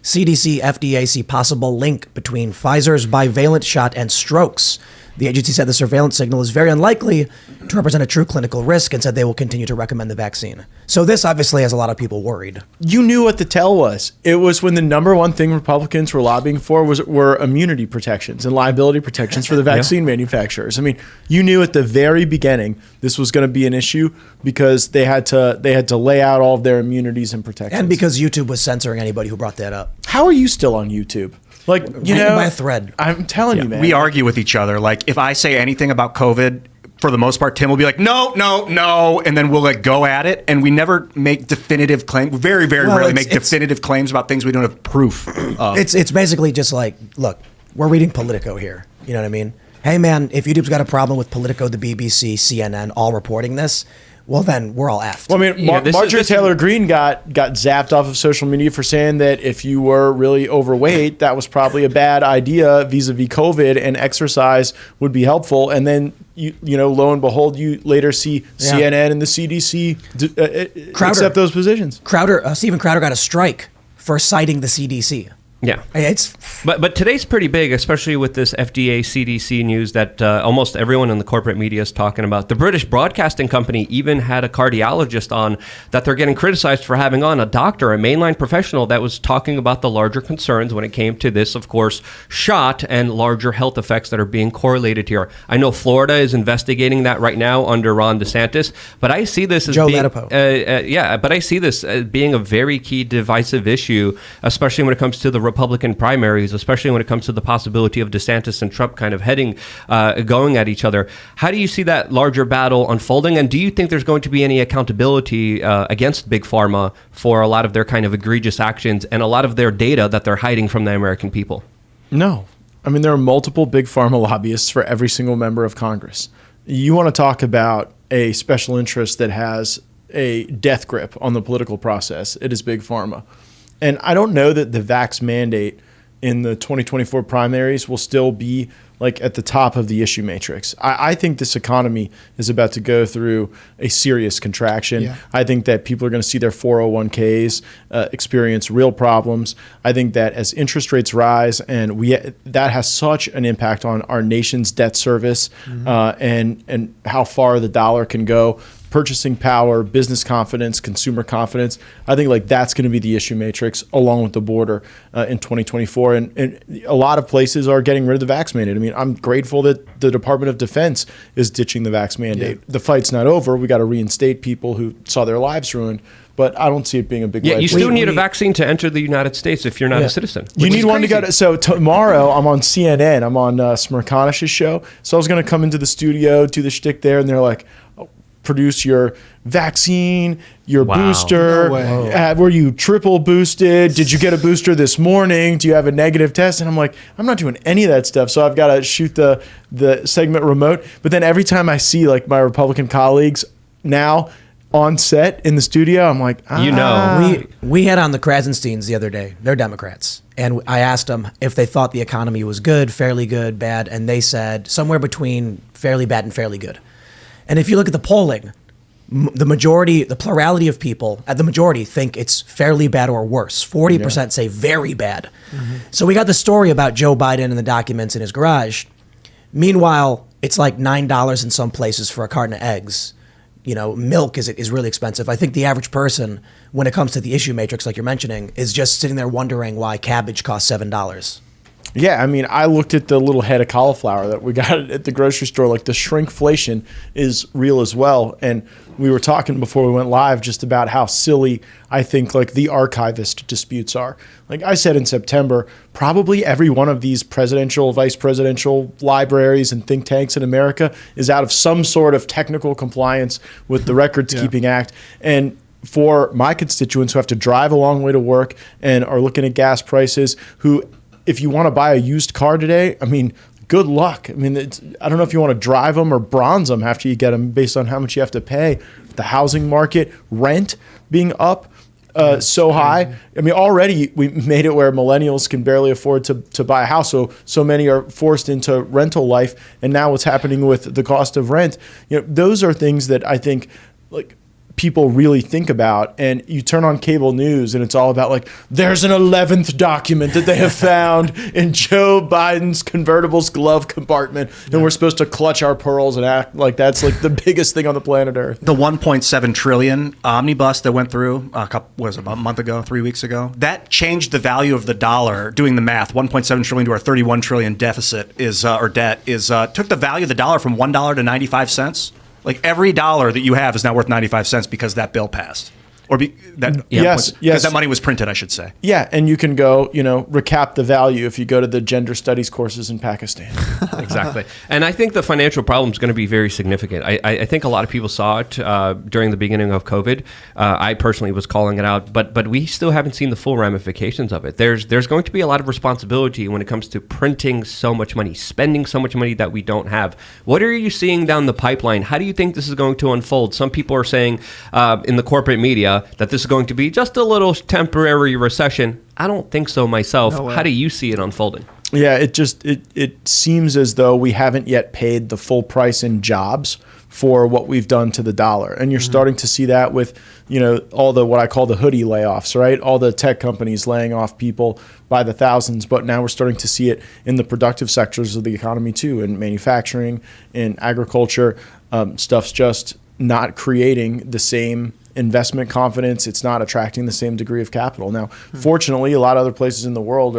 CDC, FDA see possible link between Pfizer's bivalent shot and strokes. The agency said the surveillance signal is very unlikely to represent a true clinical risk and said they will continue to recommend the vaccine. So this obviously has a lot of people worried. You knew what the tell was. It was when the number one thing Republicans were lobbying for were immunity protections and liability protections for the vaccine manufacturers. I mean, you knew at the very beginning this was going to be an issue because they had to lay out all of their immunities and protections. And because YouTube was censoring anybody who brought that up. How are you still on YouTube? Like, you know, by a thread. I'm telling you, man. We argue with each other. Like, if I say anything about COVID, for the most part, Tim will be like, no, and then we'll like go at it, and we never make definitive claims. Very, very rarely make definitive claims about things we don't have proof of. It's basically just like, look, we're reading Politico here. You know what I mean? Hey, man, if YouTube's got a problem with Politico, the BBC, CNN, all reporting this, well, then we're all effed. Well, I mean, Marjorie Taylor Greene got zapped off of social media for saying that if you were really overweight, that was probably a bad idea vis-a-vis COVID, and exercise would be helpful. And then, you know, lo and behold, you later see CNN and the CDC accept those positions. Stephen Crowder got a strike for citing the CDC. Yeah, but today's pretty big, especially with this FDA CDC news that almost everyone in the corporate media is talking about. The British Broadcasting Company even had a cardiologist on that they're getting criticized for having on, a doctor, a mainline professional that was talking about the larger concerns when it came to this, of course, shot and larger health effects that are being correlated here. I know Florida is investigating that right now under Ron DeSantis, but I see this as but I see this as being a very key divisive issue, especially when it comes to the Republican primaries, especially when it comes to the possibility of DeSantis and Trump kind of going at each other. How do you see that larger battle unfolding? And do you think there's going to be any accountability against Big Pharma for a lot of their kind of egregious actions and a lot of their data that they're hiding from the American people? No. I mean, there are multiple Big Pharma lobbyists for every single member of Congress. You want to talk about a special interest that has a death grip on the political process, it is Big Pharma. And I don't know that the vax mandate in the 2024 primaries will still be like at the top of the issue matrix. I think this economy is about to go through a serious contraction. Yeah. I think that people are going to see their 401ks experience real problems. I think that as interest rates rise, and that has such an impact on our nation's debt service, and how far the dollar can go. Purchasing power, business confidence, consumer confidence. I think like that's going to be the issue matrix along with the border in 2024. And a lot of places are getting rid of the vax mandate. I mean, I'm grateful that the Department of Defense is ditching the vax mandate. Yeah. The fight's not over. We got to reinstate people who saw their lives ruined. But I don't see it being a big. Yeah, you still need a vaccine to enter the United States if you're not a citizen. You need one to go to. So tomorrow I'm on CNN. I'm on Smirkanish's show. So I was going to come into the studio, do the shtick there, and they're like, produce your vaccine, your booster. No were you triple boosted? Did you get a booster this morning? Do you have a negative test? And I'm like, I'm not doing any of that stuff. So I've got to shoot the segment remote. But then every time I see like my Republican colleagues now on set in the studio, I'm like, we had on the Krasensteins the other day. They're Democrats. And I asked them if they thought the economy was good, fairly good, bad. And they said somewhere between fairly bad and fairly good. And if you look at the polling, the plurality of people, the majority think it's fairly bad or worse. 40% say very bad. Mm-hmm. So we got the story about Joe Biden and the documents in his garage. Meanwhile, it's like $9 in some places for a carton of eggs. You know, milk is really expensive. I think the average person, when it comes to the issue matrix, like you're mentioning, is just sitting there wondering why cabbage costs $7. Yeah, I mean, I looked at the little head of cauliflower that we got at the grocery store. Like the shrinkflation is real as well. And we were talking before we went live just about how silly I think like the archivist disputes are. Like I said in September, probably every one of these presidential, vice presidential libraries and think tanks in America is out of some sort of technical compliance with the Records Keeping Act. And for my constituents who have to drive a long way to work and are looking at gas prices, who if you want to buy a used car today, I mean, good luck. I mean, I don't know if you want to drive them or bronze them after you get them based on how much you have to pay. The housing market, rent being up so high. I mean, already we made it where millennials can barely afford to buy a house. So many are forced into rental life. And now what's happening with the cost of rent, you know, those are things that I think like people really think about. And you turn on cable news and it's all about like, there's an 11th document that they have found in Joe Biden's convertible's glove compartment. And we're supposed to clutch our pearls and act like that's like the biggest thing on the planet Earth. The 1.7 trillion omnibus that went through about a month ago, 3 weeks ago, that changed the value of the dollar. Doing the math, 1.7 trillion to our 31 trillion deficit or debt took the value of the dollar from $1 to 95 cents. Like every dollar that you have is now worth 95 cents because that bill passed. Yes. That money was printed, I should say. Yeah, and you can go, recap the value if you go to the gender studies courses in Pakistan. Exactly. And I think the financial problem is going to be very significant. I think a lot of people saw it during the beginning of COVID. I personally was calling it out, but we still haven't seen the full ramifications of it. There's going to be a lot of responsibility when it comes to printing so much money, spending so much money that we don't have. What are you seeing down the pipeline? How do you think this is going to unfold? Some people are saying in the corporate media that this is going to be just a little temporary recession. I don't think so myself. How do you see it unfolding? Yeah, it seems as though we haven't yet paid the full price in jobs for what we've done to the dollar. And you're starting to see that with, all the what I call the hoodie layoffs, right? All the tech companies laying off people by the thousands, but now we're starting to see it in the productive sectors of the economy too, in manufacturing, in agriculture. Stuff's just not creating the same investment confidence. It's not attracting the same degree of capital. Now, fortunately, a lot of other places in the world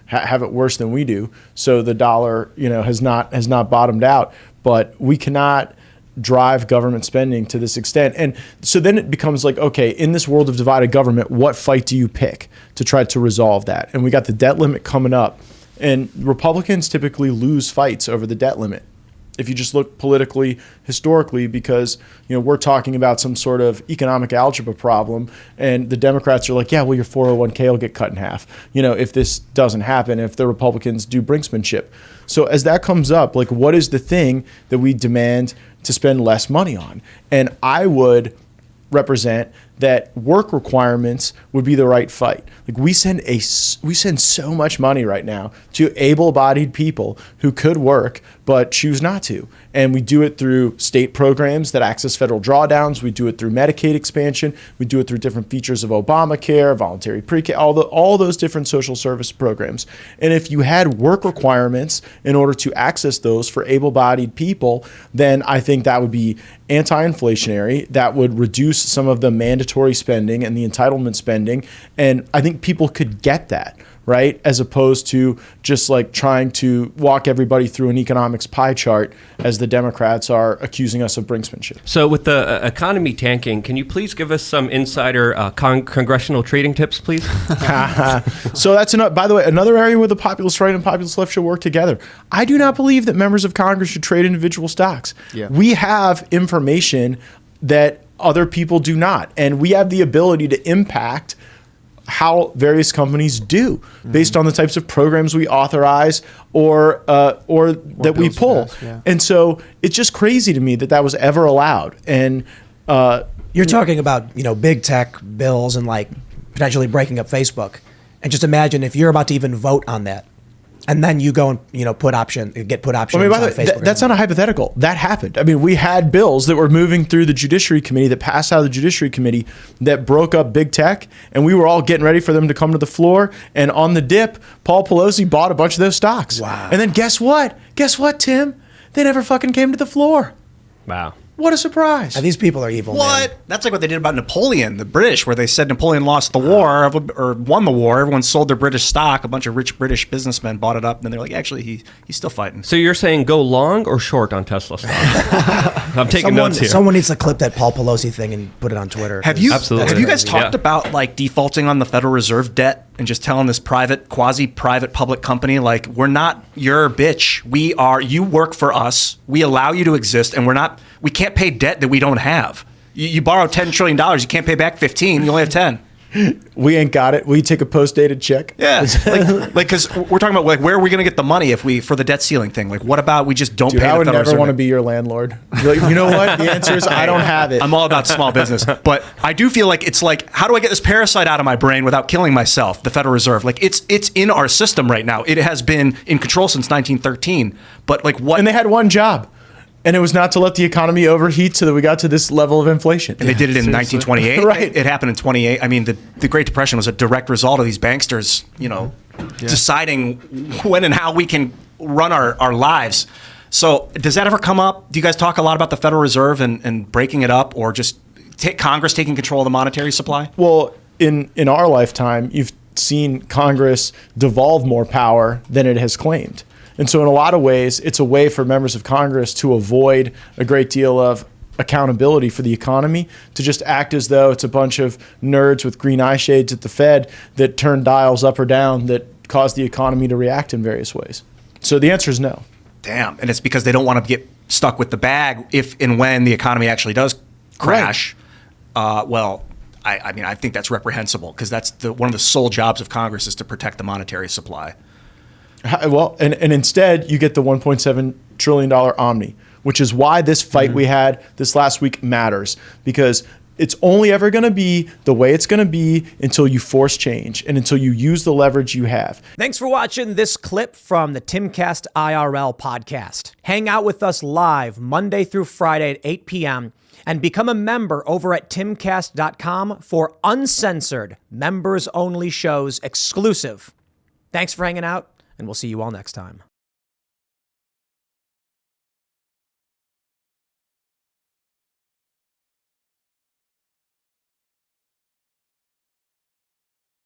have it worse than we do. So the dollar, has not bottomed out. But we cannot drive government spending to this extent. And so then it becomes like, okay, in this world of divided government, what fight do you pick to try to resolve that? And we got the debt limit coming up. And Republicans typically lose fights over the debt limit. If you just look politically, historically, because we're talking about some sort of economic algebra problem, and the Democrats are like, yeah, well, your 401k will get cut in half, if this doesn't happen, if the Republicans do brinksmanship. So as that comes up, like, what is the thing that we demand to spend less money on? And I would represent that work requirements would be the right fight. Like we send so much money right now to able-bodied people who could work but choose not to. And we do it through state programs that access federal drawdowns. We do it through Medicaid expansion. We do it through different features of Obamacare, voluntary pre-K, all those different social service programs. And if you had work requirements in order to access those for able-bodied people, then I think that would be anti-inflationary. That would reduce some of the mandatory spending and the entitlement spending. And I think people could get that, right? As opposed to just like trying to walk everybody through an economics pie chart as the Democrats are accusing us of brinksmanship. So with the economy tanking, can you please give us some insider congressional trading tips, please? So that's, by the way, another area where the populist right and populist left should work together. I do not believe that members of Congress should trade individual stocks. Yeah. We have information that other people do not. And we have the ability to impact how various companies do based on the types of programs we authorize or that we pull. Yeah. And so it's just crazy to me that was ever allowed. And you're talking about, big tech bills and like potentially breaking up Facebook. And just imagine if you're about to even vote on that. And then you go and get put options on Facebook. That's not a hypothetical. That happened. I mean, we had bills that were moving through the Judiciary Committee that passed out of the Judiciary Committee that broke up big tech, and we were all getting ready for them to come to the floor. And on the dip, Paul Pelosi bought a bunch of those stocks. Wow. And then guess what? Guess what, Tim? They never fucking came to the floor. Wow. What a surprise. Now, these people are evil. What? Man. That's like what they did about Napoleon, the British, where they said Napoleon lost the war or won the war. Everyone sold their British stock. A bunch of rich British businessmen bought it up, and they're like, actually, he's still fighting. So you're saying go long or short on Tesla stock? I'm taking notes here. Someone needs to clip that Paul Pelosi thing and put it on Twitter. Have you guys talked about like defaulting on the Federal Reserve debt and just telling this quasi-private public company, like, we're not your bitch. You work for us. We allow you to exist, and we can't pay debt that we don't have. You borrow $10 trillion. You can't pay back 15. You only have 10. We ain't got it. We take a post-dated check. Yeah, because we're talking about like where are we going to get the money for the debt ceiling thing? Like, what about we just don't pay the Federal Reserve? I would never want to be your landlord. Like, you know what? The answer is I don't have it. I'm all about small business, but I do feel like it's like, how do I get this parasite out of my brain without killing myself? The Federal Reserve, like it's in our system right now. It has been in control since 1913. But like what? And they had one job. And it was not to let the economy overheat so that we got to this level of inflation. And they did it in 1928. Right. It happened in 28. I mean, the Great Depression was a direct result of these banksters, deciding when and how we can run our lives. So does that ever come up? Do you guys talk a lot about the Federal Reserve and breaking it up, or just Congress taking control of the monetary supply? Well, in our lifetime, you've seen Congress devolve more power than it has claimed. And so in a lot of ways, it's a way for members of Congress to avoid a great deal of accountability for the economy, to just act as though it's a bunch of nerds with green eye shades at the Fed that turn dials up or down that cause the economy to react in various ways. So the answer is no. Damn. And it's because they don't want to get stuck with the bag if and when the economy actually does crash. Right. I think that's reprehensible, because that's one of the sole jobs of Congress is to protect the monetary supply. Well, and instead you get the $1.7 trillion Omni, which is why this fight we had this last week matters, because it's only ever going to be the way it's going to be until you force change and until you use the leverage you have. Thanks for watching this clip from the Timcast IRL podcast. Hang out with us live Monday through Friday at 8 p.m. and become a member over at timcast.com for uncensored, members-only shows exclusive. Thanks for hanging out, and we'll see you all next time.